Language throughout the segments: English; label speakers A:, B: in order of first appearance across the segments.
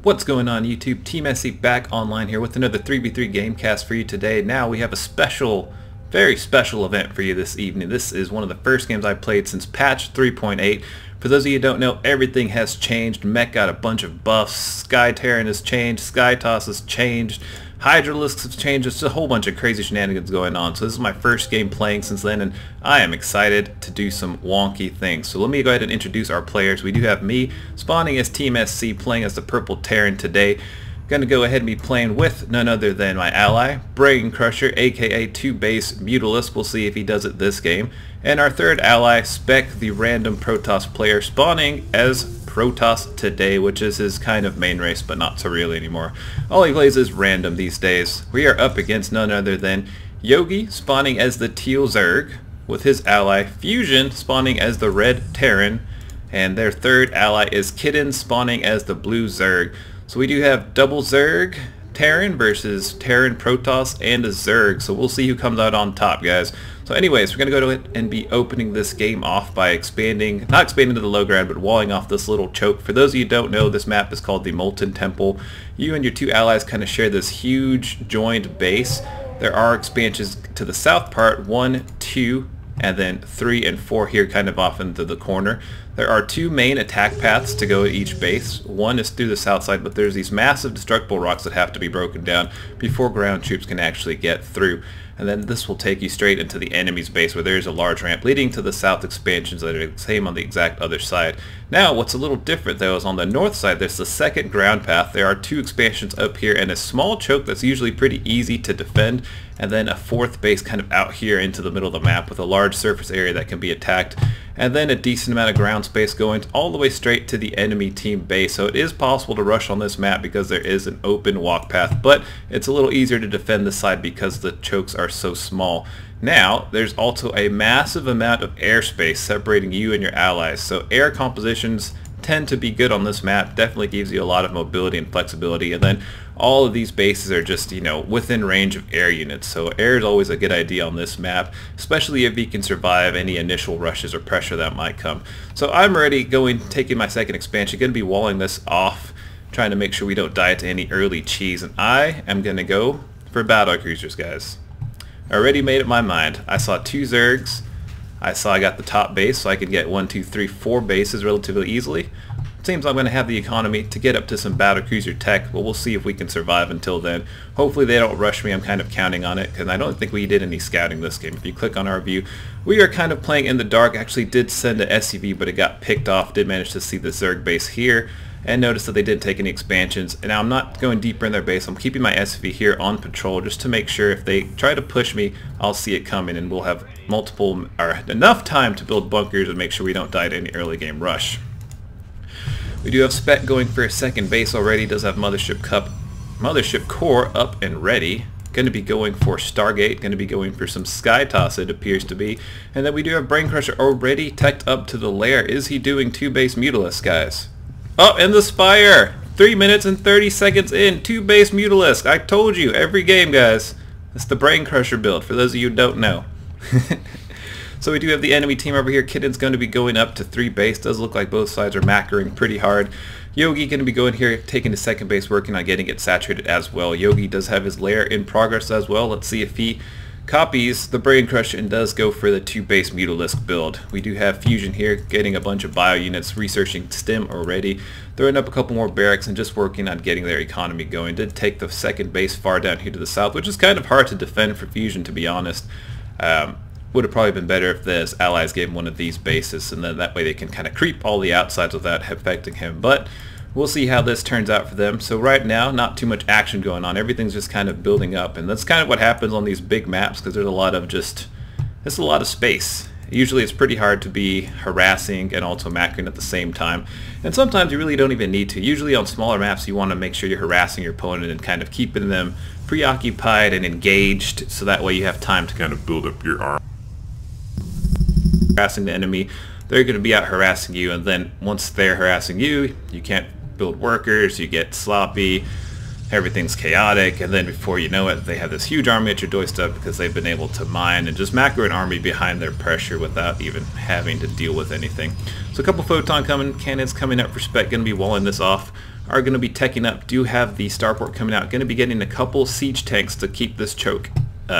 A: What's going on YouTube? TeamSC back online here with another 3v3 gamecast for you today. Now we have a special, very special event for you this evening. This is one of the first games I've played since patch 3.8. For those of you who don't know, everything has changed. Mech got a bunch of buffs, Sky Terran has changed, Sky Toss has changed, Hydralisks have changed, just a whole bunch of crazy shenanigans going on. So this is my first game playing since then, and I am excited to do some wonky things. So let me go ahead and introduce our players. We do have me spawning as TeamSC, playing as the Purple Terran today. Gonna go ahead and be playing with none other than my ally, Battlecruiser, aka 2-base Mutalisk. We'll see if he does it this game. And our third ally, Spec, the random Protoss player, spawning as Protoss today, which is his kind of main race, but not so really anymore. All he plays is random these days. We are up against none other than Yogi, spawning as the Teal Zerg, with his ally, Fusion, spawning as the Red Terran, and their third ally is Kitten, spawning as the Blue Zerg. So we do have double Zerg Terran versus Terran Protoss and a Zerg, so we'll see who comes out on top, guys. So anyways, we're going to go ahead and be opening this game off by expanding, not expanding to the low ground, but walling off this little choke. For those of you who don't know, this map is called the Molten Temple. You and your two allies kind of share this huge joined base. There are expansions to the south part, 1, 2, and then 3 and 4 here kind of off into the corner. There are two main attack paths to go at each base. One is through the south side, but there's these massive destructible rocks that have to be broken down before ground troops can actually get through. And then this will take you straight into the enemy's base, where there's a large ramp leading to the south expansions that are the same on the exact other side. Now what's a little different though is on the north side there's the second ground path. There are two expansions up here and a small choke that's usually pretty easy to defend, and then a fourth base kind of out here into the middle of the map with a large surface area that can be attacked, and then a decent amount of ground space going all the way straight to the enemy team base. So it is possible to rush on this map because there is an open walk path, but it's a little easier to defend this side because the chokes are so small. Now there's also a massive amount of airspace separating you and your allies, so air compositions tend to be good on this map. Definitely gives you a lot of mobility and flexibility, and then all of these bases are just, you know, within range of air units, so air is always a good idea on this map, especially if you can survive any initial rushes or pressure that might come. So I'm already taking my second expansion, going to be walling this off, trying to make sure we don't die to any early cheese, and I am going to go for Battlecruisers, guys. I already made up my mind. I saw two Zergs. I got the top base, so I could get 1, 2, 3, 4 bases relatively easily. Seems I'm going to have the economy to get up to some Battlecruiser tech, but we'll see if we can survive until then. Hopefully they don't rush me. I'm kind of counting on it, because I don't think we did any scouting this game. If you click on our view, we are kind of playing in the dark. Actually did send a SUV, but it got picked off. Did manage to see the Zerg base here, and notice that they didn't take any expansions. And now I'm not going deeper in their base. I'm keeping my SUV here on patrol just to make sure if they try to push me, I'll see it coming, and we'll have enough time to build bunkers and make sure we don't die to any early game rush. We do have Spec going for a second base already. Does have Mothership Core up and ready. Going to be going for Stargate. Going to be going for some Sky Toss, it appears to be. And then we do have Battlecruiser already teched up to the lair. Is he doing 2-base Mutalisk, guys? Oh, and the Spire! 3 minutes and 30 seconds in. 2-base Mutalisk. I told you, every game, guys. That's the Battlecruiser build, for those of you who don't know. So we do have the enemy team over here. Kitten's going to be going up to 3 base. Does look like both sides are macroing pretty hard. Yogi going to be going here, taking to second base, working on getting it saturated as well. Yogi does have his lair in progress as well. Let's see if he copies the Battlecruiser and does go for the 2-base Mutalisk build. We do have Fusion here, getting a bunch of bio units, researching STEM already, throwing up a couple more barracks and just working on getting their economy going. Did take the second base far down here to the south, which is kind of hard to defend for Fusion, to be honest. Would have probably been better if the allies gave him one of these bases, and then that way they can kind of creep all the outsides without affecting him. But we'll see how this turns out for them. So right now, not too much action going on. Everything's just kind of building up, and that's kind of what happens on these big maps, because there's a lot of space. Usually it's pretty hard to be harassing and also macroing at the same time, and sometimes you really don't even need to. Usually on smaller maps you want to make sure you're harassing your opponent and kind of keeping them preoccupied and engaged, so that way you have time to kind of build up your arm. Harassing the enemy, they're going to be out harassing you, and then once they're harassing you, you can't build workers, you get sloppy, everything's chaotic, and then before you know it, they have this huge army at your doorstep because they've been able to mine and just macro an army behind their pressure without even having to deal with anything. So a couple photon cannons coming up for Spec, going to be walling this off. are going to be teching up. Do have the starport coming out. Going to be getting a couple siege tanks to keep this choke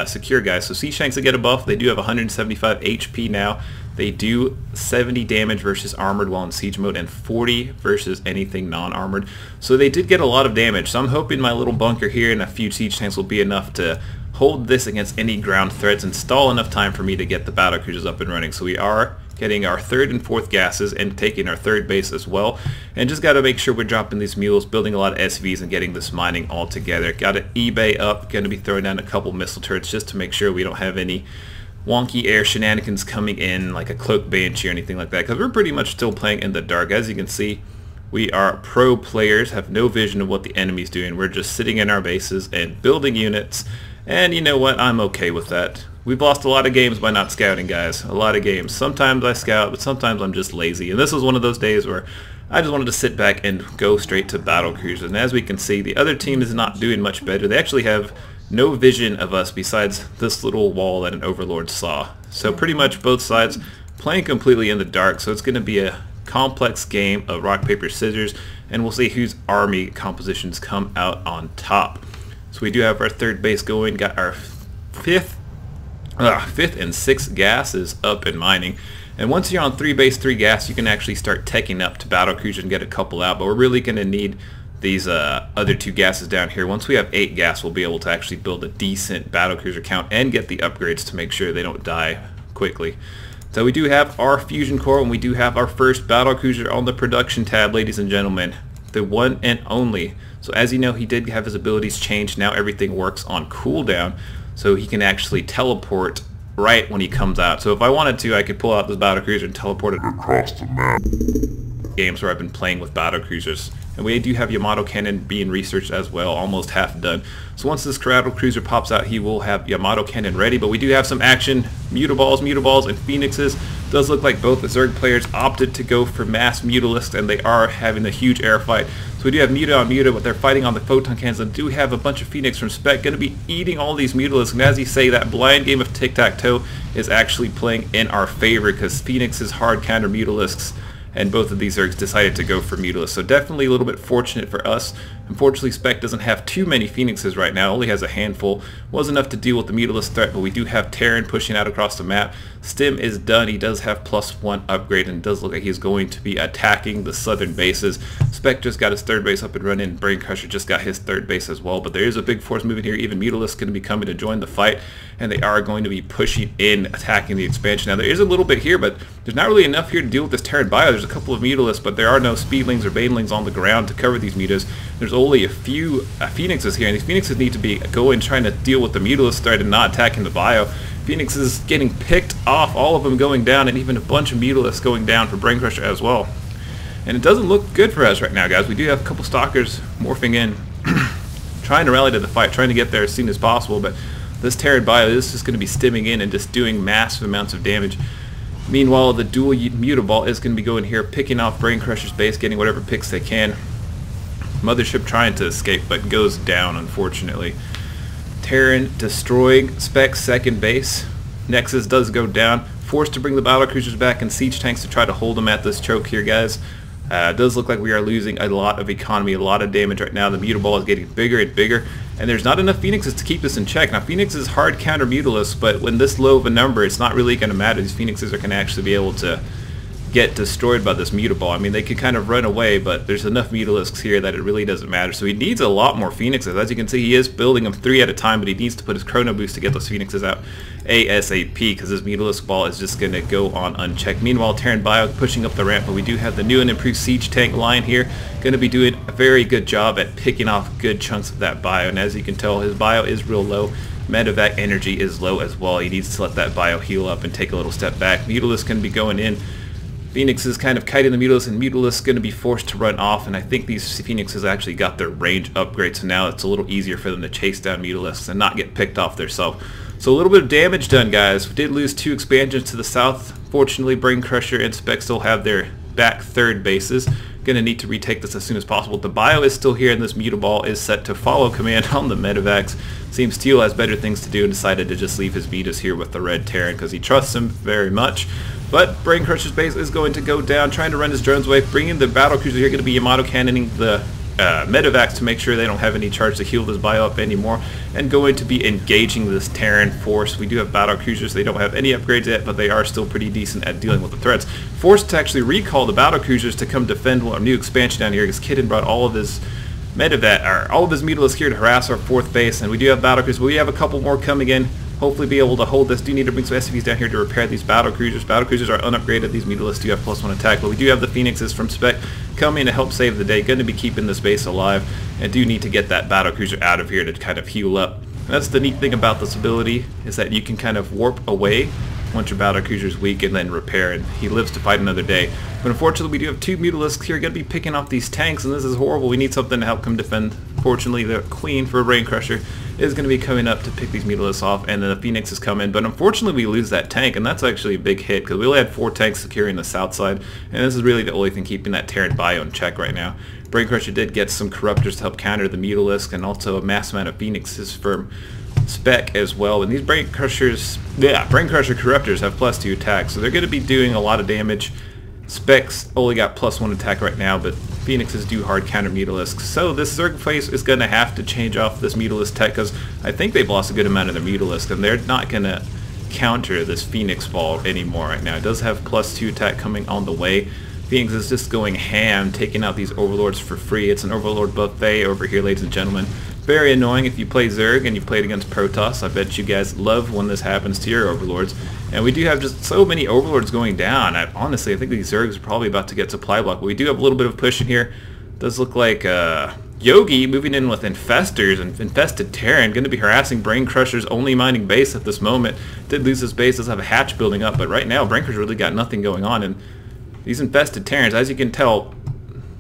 A: secure, guys. So siege tanks that get a buff, they do have 175 HP now. They do 70 damage versus armored while in siege mode and 40 versus anything non-armored. So they did get a lot of damage. So I'm hoping my little bunker here and a few siege tanks will be enough to hold this against any ground threats and stall enough time for me to get the battlecruisers up and running. So we are getting our 3rd and 4th gases and taking our 3rd base as well. And just got to make sure we're dropping these mules, building a lot of SVs and getting this mining all together. Got an eBay up, going to be throwing down a couple missile turrets just to make sure we don't have any wonky air shenanigans coming in like a cloak banshee or anything like that, because we're pretty much still playing in the dark. As you can see, we are pro players, have no vision of what the enemy's doing. We're just sitting in our bases and building units, and you know what, I'm okay with that. We've lost a lot of games by not scouting, guys. A lot of games. Sometimes I scout, but sometimes I'm just lazy, and this was one of those days where I just wanted to sit back and go straight to battlecruisers. And as we can see, the other team is not doing much better. They actually have no vision of us besides this little wall that an overlord saw. So pretty much both sides playing completely in the dark. So it's going to be a complex game of rock, paper, scissors, and we'll see whose army compositions come out on top. So we do have our 3rd base going, got our 5th and 6th gases up and mining. And once you're on 3 base, 3 gas, you can actually start teching up to battlecruiser and get a couple out. But we're really going to need these other 2 gases down here. Once we have 8 gas, we'll be able to actually build a decent battlecruiser count and get the upgrades to make sure they don't die quickly. So we do have our fusion core, and we do have our first battlecruiser on the production tab, ladies and gentlemen. The one and only. So as you know, he did have his abilities changed. Now everything works on cooldown, so he can actually teleport right when he comes out. So if I wanted to, I could pull out this battlecruiser and teleport it across the map. Games where I've been playing with battlecruisers. And we do have Yamato Cannon being researched as well, almost half done. So once this battlecruiser pops out, he will have Yamato Cannon ready. But we do have some action, Mutaballs, and Phoenixes. Does look like both the Zerg players opted to go for mass Mutalisks, and they are having a huge air fight. So we do have Muta on Muta, but they're fighting on the photon cannons, and do have a bunch of Phoenix from Spec going to be eating all these Mutalisks. And as you say, that blind game of tic-tac-toe is actually playing in our favor, because Phoenix is hard counter Mutalisks, and both of these Zergs decided to go for Mutalisks. So definitely a little bit fortunate for us. Unfortunately, Spec doesn't have too many Phoenixes right now, only has a handful. Was enough to deal with the Mutalisk threat, but we do have Terran pushing out across the map. Stim is done. He does have +1 upgrade, and it does look like he's going to be attacking the southern bases. Spec just got his 3rd base up and running. Brain Crusher just got his 3rd base as well, but there is a big force moving here. Even Mutalisk going to be coming to join the fight, and they are going to be pushing in, attacking the expansion. Now there is a little bit here, but there's not really enough here to deal with this Terran bio. There's a couple of Mutalisks, but there are no Speedlings or Banelings on the ground to cover these Mutas. There's only a few Phoenixes here, and these Phoenixes need to be going trying to deal with the Mutalisk threat and not attacking the bio. Phoenix is getting picked off, all of them going down, and even a bunch of Mutalisks going down for Brain Crusher as well. And it doesn't look good for us right now, guys. We do have a couple Stalkers morphing in, trying to rally to the fight, trying to get there as soon as possible, but this Terran bio is just going to be stimming in and just doing massive amounts of damage. Meanwhile, the dual Mutaball is going to be going here, picking off Brain Crusher's base, getting whatever picks they can. Mothership trying to escape, but goes down, unfortunately. Terran destroying Spec's 2nd base. Nexus does go down. Forced to bring the battlecruisers back and siege tanks to try to hold them at this choke here, guys. It does look like we are losing a lot of economy, a lot of damage right now. The Mutaball is getting bigger and bigger, and there's not enough Phoenixes to keep this in check. Now, Phoenix is hard counter Mutalisks, but when this low of a number, it's not really going to matter. These Phoenixes are going to actually be able to get destroyed by this Mutaball. I mean, they could kind of run away, but there's enough Mutalisks here that it really doesn't matter. So he needs a lot more Phoenixes. As you can see, he is building them 3 at a time, but he needs to put his Chrono Boost to get those Phoenixes out ASAP, because his Mutalisk ball is just going to go on unchecked. Meanwhile, Terran Bio pushing up the ramp, but we do have the new and improved Siege Tank line here, going to be doing a very good job at picking off good chunks of that bio. And as you can tell, his bio is real low. Medevac energy is low as well. He needs to let that bio heal up and take a little step back. Mutalisk going to be going in. Phoenix is kind of kiting the Mutalisk, and Mutalisk is going to be forced to run off, and I think these Phoenixes actually got their range upgrade, so now it's a little easier for them to chase down Mutalisks and not get picked off themselves. So a little bit of damage done, guys. We did lose 2 expansions to the south. Fortunately, Brain Crusher and Spec still have their back 3rd bases. Going to need to retake this as soon as possible. The bio is still here, and this Mutaball is set to follow command on the Medevacs. Seems Teal has better things to do and decided to just leave his Vetus here with the red Terran because he trusts him very much. But Brain Crusher's base is going to go down, trying to run his drones away, bringing the Battlecruiser here, going to be Yamato cannoning the medevacs to make sure they don't have any charge to heal this bio up anymore, and going to be engaging this Terran force. We do have battlecruisers. They don't have any upgrades yet, but they are still pretty decent at dealing with the threats. Forced to actually recall the battlecruisers to come defend our new expansion down here, because Kidden brought all of his all of his Mutalisks here to harass our 4th base, and we do have battlecruisers, but we have a couple more coming in. Hopefully be able to hold this. Do need to bring some SCVs down here to repair these battlecruisers. Battlecruisers are unupgraded. These Mutalisks do have +1 attack, but we do have the Phoenixes from Spec coming to help save the day. Going to be keeping this base alive, and do need to get that battlecruiser out of here to kind of heal up. And that's the neat thing about this ability, is that you can kind of warp away once your battlecruiser is weak and then repair, and he lives to fight another day. But unfortunately, we do have 2 Mutalisks here going to be picking off these tanks, and this is horrible. We need something to help come defend. Fortunately, the Queen for a Brain Crusher is going to be coming up to pick these Mutalisks off, and then the Phoenix is coming. But unfortunately, we lose that tank, and that's actually a big hit, because we only had 4 tanks securing the south side, and this is really the only thing keeping that Terran bio in check right now. Brain Crusher did get some Corruptors to help counter the Mutalisk, and also a mass amount of Phoenixes from Spec as well. And these Brain Crusher Corruptors have +2 attack, so they're going to be doing a lot of damage. Specs only got +1 attack right now, but Phoenixes do hard counter Mutalisks. So this Zerg face is going to have to change off this Mutalisk tech, because I think they've lost a good amount of their Mutalisk, and they're not going to counter this Phoenix ball anymore right now. It does have +2 attack coming on the way. Phoenix is just going ham, taking out these Overlords for free. It's an Overlord buffet over here, ladies and gentlemen. Very annoying if you play Zerg and you played against Protoss. I bet you guys love when this happens to your Overlords. And we do have just so many Overlords going down. Honestly, I think these Zergs are probably about to get supply block. But we do have a little bit of push in here. Does look like Yogi moving in with Infestors and Infested Terran. Going to be harassing Brain Crusher's only mining base at this moment. Did lose his base, does have a hatch building up. But right now, Brain Crusher really got nothing going on. And these Infested Terrans, as you can tell,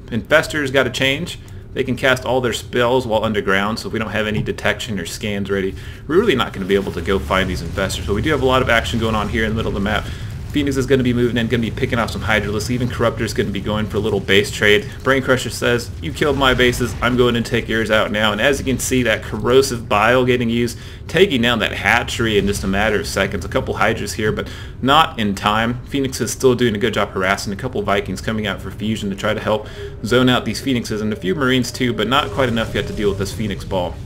A: Infestors got to change. They can cast all their spells while underground, so if we don't have any detection or scans ready, we're really not going to be able to go find these Infestors. But we do have a lot of action going on here in the middle of the map. Phoenix is going to be moving in, going to be picking off some Hydralisks. Even Corruptor is going to be going for a little base trade. Brain Crusher says, you killed my bases, I'm going to take yours out now. And as you can see, that corrosive bile getting used, taking down that hatchery in just a matter of seconds. A couple Hydras here, but not in time. Phoenix is still doing a good job harassing. A couple Vikings coming out for fusion to try to help zone out these Phoenixes, and a few Marines too, but not quite enough yet to deal with this Phoenix ball.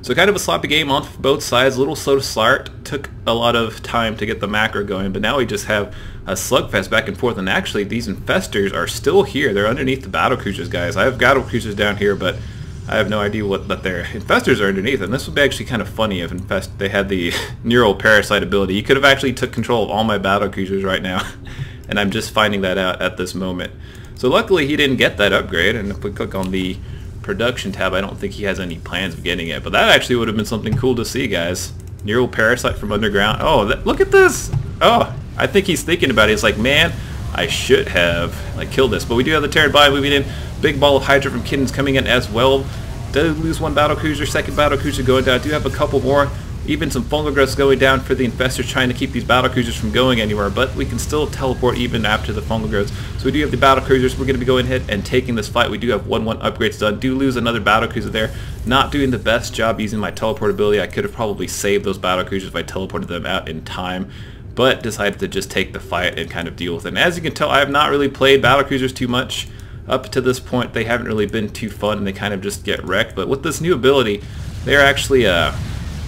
A: So kind of a sloppy game on both sides, a little slow to start, took a lot of time to get the macro going, but now we just have a slugfest back and forth, and actually these Infestors are still here. They're underneath the Battlecruisers, guys. I have Battlecruisers down here, but I have no idea what their Infestors are underneath, and this would be actually kind of funny if they had the Neural Parasite ability. You could have actually took control of all my Battlecruisers right now, and I'm just finding that out at this moment. So luckily he didn't get that upgrade, and if we click on the production tab, I don't think he has any plans of getting it, but that actually would have been something cool to see, guys. Neural Parasite from underground. Oh, look at this. Oh, I think he's thinking about it. He's like, man, I should have killed this. But we do have the Terran Bio moving in. Big ball of Hydra from Kiddens coming in as well. Does lose one Battlecruiser, second Battlecruiser going down. Do have a couple more. Even some fungal growths going down for the Infestors, trying to keep these Battlecruisers from going anywhere, but we can still teleport even after the fungal growths. So we do have the Battlecruisers. We're going to be going ahead and taking this fight. We do have 1-1 upgrades done. Do lose another Battlecruiser there. Not doing the best job using my teleport ability. I could have probably saved those Battlecruisers if I teleported them out in time, but decided to just take the fight and kind of deal with it. And as you can tell, I have not really played Battlecruisers too much. Up to this point, they haven't really been too fun, and they kind of just get wrecked. But with this new ability, they're actually a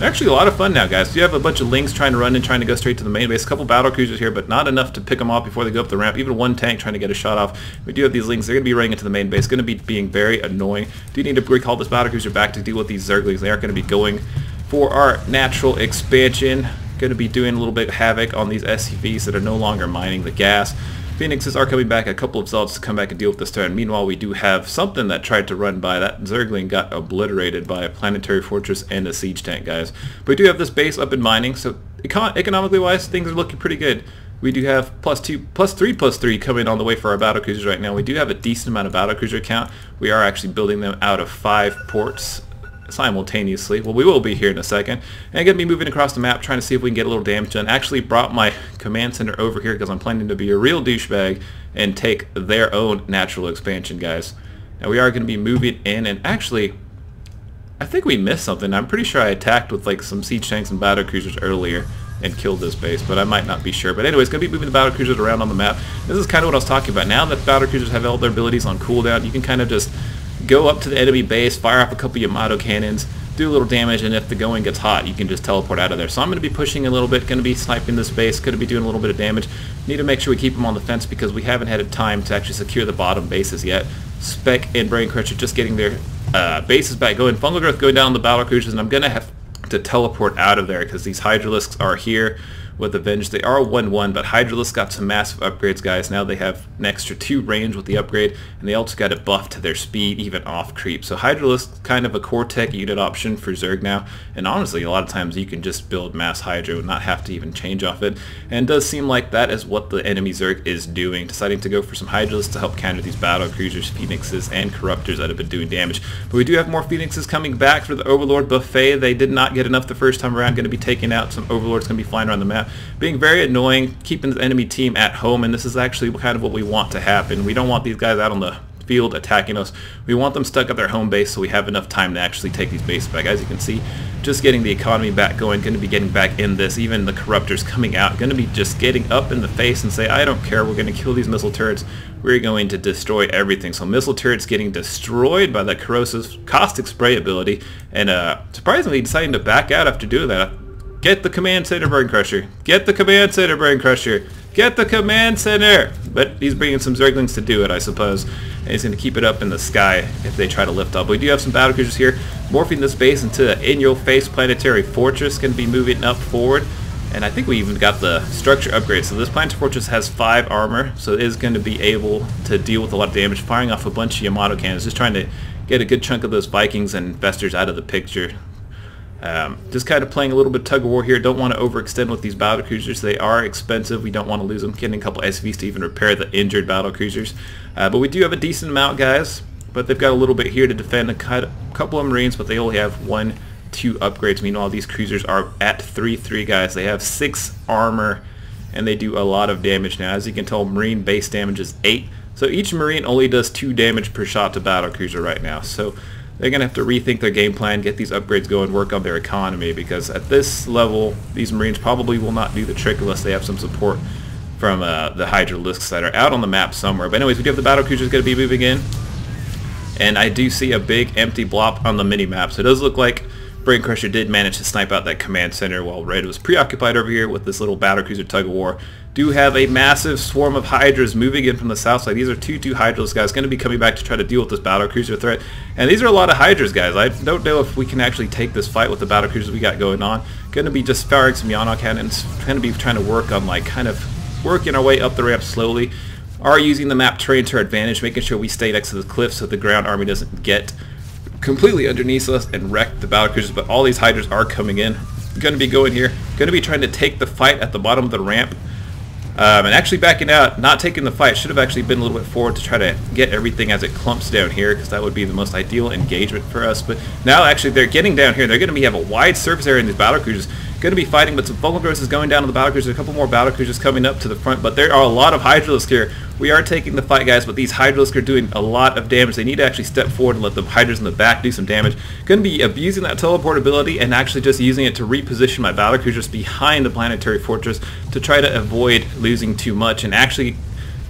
A: lot of fun now, guys. You have a bunch of Lings trying to run in, trying to go straight to the main base. A couple Battlecruisers here, but not enough to pick them off before they go up the ramp. Even one tank trying to get a shot off. We do have these Lings. They're going to be running into the main base. Going to be being very annoying. Do need to recall this Battlecruiser back to deal with these Zerglings. They aren't going to be going for our natural expansion. Going to be doing a little bit of havoc on these SCVs that are no longer mining the gas. Phoenixes are coming back, a couple of Zealots to come back and deal with this turn. Meanwhile, we do have something that tried to run by. That Zergling got obliterated by a Planetary Fortress and a Siege Tank, guys. But we do have this base up in mining, so economically wise, things are looking pretty good. We do have +3/+3 coming on the way for our Battlecruisers right now. We do have a decent amount of Battlecruiser count. We are actually building them out of 5 ports simultaneously. Well, we will be here in a second. And going to be moving across the map, trying to see if we can get a little damage done. Actually brought my command center over here because I'm planning to be a real douchebag and take their own natural expansion, guys. And we are going to be moving in, and actually, I think we missed something. I'm pretty sure I attacked with some siege tanks and Battlecruisers earlier and killed this base, but I might not be sure. But anyways, going to be moving the Battlecruisers around on the map. This is kind of what I was talking about. Now that Battlecruisers have all their abilities on cooldown, you can kind of just go up to the enemy base, fire off a couple Yamato cannons, do a little damage, and if the going gets hot, you can just teleport out of there. So I'm going to be pushing a little bit, going to be sniping this base, going to be doing a little bit of damage. Need to make sure we keep them on the fence because we haven't had a time to actually secure the bottom bases yet. Spec and Brain Crusher just getting their bases back going. Fungal Growth going down on the Battlecruisers, and I'm going to have to teleport out of there because these Hydralisks are here with Avenge. They are 1-1, but Hydralisk got some massive upgrades, guys. Now they have an extra 2 range with the upgrade, and they also got a buff to their speed, even off creep. So Hydralisk kind of a core tech unit option for Zerg now, and honestly, a lot of times you can just build mass Hydra and not have to even change off it, and it does seem like that is what the enemy Zerg is doing, deciding to go for some Hydralisks to help counter these Battle Cruisers, Phoenixes, and Corruptors that have been doing damage. But we do have more Phoenixes coming back for the Overlord buffet. They did not get enough the first time around, going to be taking out some Overlords, going to be flying around the map, being very annoying, keeping the enemy team at home, and this is actually kind of what we want to happen. We don't want these guys out on the field attacking us. We want them stuck at their home base so we have enough time to actually take these bases back. As you can see, just getting the economy back going, going to be getting back in this. Even the Corruptors coming out, going to be just getting up in the face and say, I don't care, we're going to kill these missile turrets. We're going to destroy everything. So missile turrets getting destroyed by the corrosive caustic spray ability, and surprisingly deciding to back out after doing that. Get the command center, Brain Crusher. Get the command center, Brain Crusher. Get the command center! But he's bringing some Zerglings to do it, I suppose. And he's going to keep it up in the sky if they try to lift up. But we do have some Battlecruisers here, morphing this base into an in-your-face planetary fortress. Going to be moving up forward. And I think we even got the structure upgrade. So this planetary fortress has 5 armor, so it is going to be able to deal with a lot of damage, firing off a bunch of Yamato cannons, just trying to get a good chunk of those Vikings and Infestors out of the picture. Just kind of playing a little bit tug of war here. Don't want to overextend with these Battlecruisers. They are expensive. We don't want to lose them. Getting a couple SVs to even repair the injured Battlecruisers. But we do have a decent amount, guys. But they've got a little bit here to defend a couple of Marines, but they only have 1-2 upgrades. Meanwhile, these cruisers are at 3-3, guys. They have 6 armor, and they do a lot of damage now. As you can tell, Marine base damage is 8. So each Marine only does 2 damage per shot to Battlecruiser right now. So they're going to have to rethink their game plan, get these upgrades going, work on their economy, because at this level, these Marines probably will not do the trick unless they have some support from the Hydralisks that are out on the map somewhere. But anyways, we do have the Battlecruisers going to be moving in, and I do see a big empty blob on the mini-map. So it does look like Brain Crusher did manage to snipe out that command center while Red was preoccupied over here with this little Battlecruiser tug-of-war. Do have a massive swarm of Hydras moving in from the south side. These are 2-2 Hydras, guys, going to be coming back to try to deal with this Battlecruiser threat. And these are a lot of Hydras, guys. I don't know if we can actually take this fight with the Battlecruisers we got going on. Going to be just firing some Yana cannons. Going to be trying to work on, like, kind of working our way up the ramp slowly. Are using the map terrain to our advantage, making sure we stay next to the cliff so the ground army doesn't get completely underneath us and wreck the Battlecruisers. But all these Hydras are coming in. Going to be going here. Going to be trying to take the fight at the bottom of the ramp. And actually backing out, not taking the fight. Should have actually been a little bit forward to try to get everything as it clumps down here, because that would be the most ideal engagement for us. But now actually they're getting down here. They're going to have a wide surface area in these Battlecruisers. Going to be fighting, but some Fungal Growth is going down on the Battlecruisers. A couple more Battlecruisers coming up to the front, but there are a lot of Hydralisks here. We are taking the fight, guys, but these Hydralisks are doing a lot of damage. They need to actually step forward and let the Hydras in the back do some damage. Going to be abusing that teleport ability and actually just using it to reposition my Battlecruisers behind the planetary fortress to try to avoid losing too much, and actually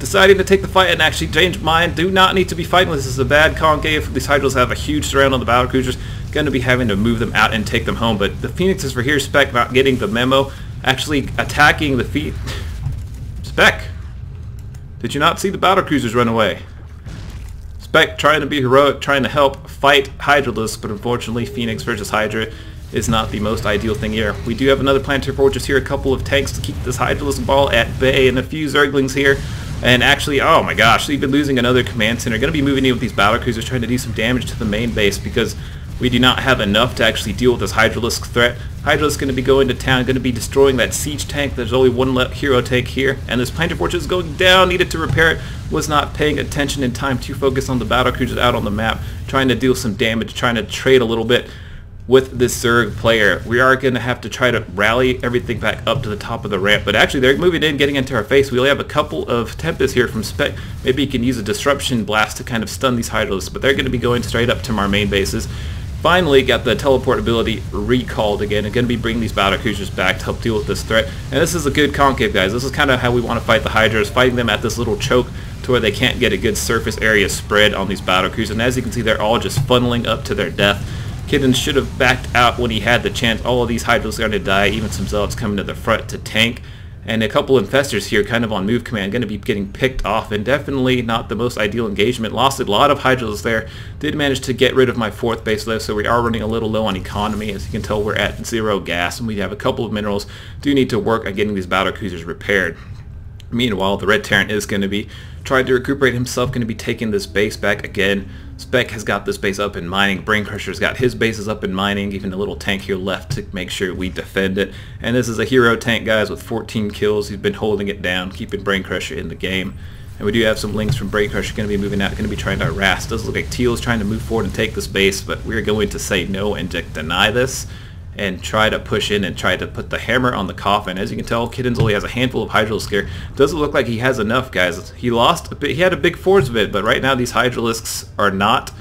A: deciding to take the fight and actually change mind. Do not need to be fighting. This is a bad concave. These Hydras have a huge surround on the Battlecruisers. Going to be having to move them out and take them home. But the Phoenixes for here, Spec not getting the memo, actually attacking the feet. Spec, did you not see the Battlecruisers run away? Spec trying to be heroic, trying to help fight Hydralisks, but unfortunately Phoenix versus Hydra is not the most ideal thing here. We do have another planetary fortress here, a couple of tanks to keep this Hydralisk ball at bay, and a few Zerglings here. And actually, oh my gosh, they've been losing another command center. Going to be moving in with these Battlecruisers, trying to do some damage to the main base, because we do not have enough to actually deal with this Hydralisk threat. Hydralisk going to be going to town, going to be destroying that siege tank. There's only one hero tank here, and this planetary fortress is going down. Needed to repair it. Was not paying attention in time to focus on the Battlecruisers out on the map, trying to deal some damage, trying to trade a little bit with this Zerg player. We are going to have to try to rally everything back up to the top of the ramp, but actually they're moving in, getting into our face. We only have a couple of Tempests here from Spec. Maybe you can use a Disruption Blast to kind of stun these Hydralisks, but they're going to be going straight up to our main bases. Finally got the teleport ability recalled again, and going to be bringing these Battlecruisers back to help deal with this threat. And this is a good concave, guys. This is kind of how we want to fight the Hydras, fighting them at this little choke to where they can't get a good surface area spread on these battlecruisers. And as you can see, they're all just funneling up to their death. Kiddens should have backed out when he had the chance. All of these hydras are going to die, even some zealots coming to the front to tank. And a couple infestors here kind of on move command, going to be getting picked off, and definitely not the most ideal engagement. Lost a lot of hydras there. Did manage to get rid of my 4th base though, so we are running a little low on economy. As you can tell, we're at 0 gas, and we have a couple of minerals. Do need to work on getting these battlecruisers repaired. Meanwhile, the Red Terran is going to be trying to recuperate himself, going to be taking this base back again. Spec has got this base up in mining. Brain Crusher's got his bases up in mining. Even a little tank here left to make sure we defend it. And this is a hero tank, guys, with 14 kills. He's been holding it down, keeping Brain Crusher in the game. And we do have some links from Brain Crusher going to be moving out, going to be trying to harass. Does look like Teal is trying to move forward and take this base, but we're going to say no and deny this, and try to push in and try to put the hammer on the coffin. As you can tell, Kiddens only has a handful of Hydralisks here. Doesn't look like he has enough, guys. He lost a bit. He had a big force of it, but right now these Hydralisks are not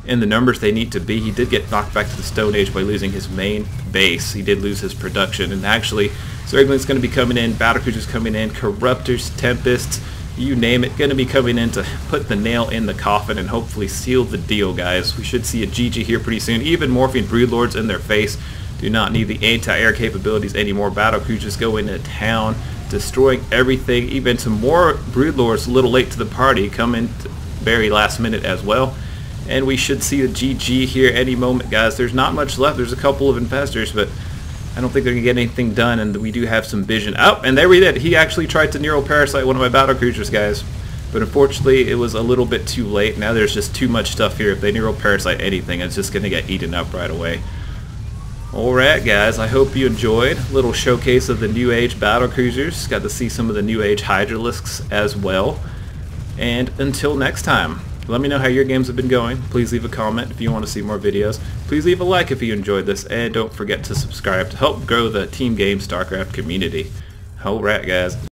A: in the numbers they need to be. He did get knocked back to the Stone Age by losing his main base. He did lose his production, and actually Zergling's going to be coming in, Battlecruisers coming in, Corruptors, Tempests, you name it, going to be coming in to put the nail in the coffin and hopefully seal the deal, guys. We should see a GG here pretty soon. Even morphing Broodlords in their face. Do not need the anti-air capabilities anymore. Battlecruisers go into town, destroying everything. Even some more Broodlords a little late to the party come in very last minute as well. And we should see the GG here any moment, guys. There's not much left. There's a couple of infestors, but I don't think they're going to get anything done, and we do have some vision. Oh, and there we did. He actually tried to Neuroparasite one of my Battlecruisers, guys. But unfortunately, it was a little bit too late. Now there's just too much stuff here. If they Neuroparasite anything, it's just going to get eaten up right away. Alright, guys, I hope you enjoyed. Little showcase of the New Age Battlecruisers. Got to see some of the New Age Hydralisks as well. And until next time, let me know how your games have been going. Please leave a comment if you want to see more videos. Please leave a like if you enjoyed this, and don't forget to subscribe to help grow the Team Game StarCraft community. Alright, guys.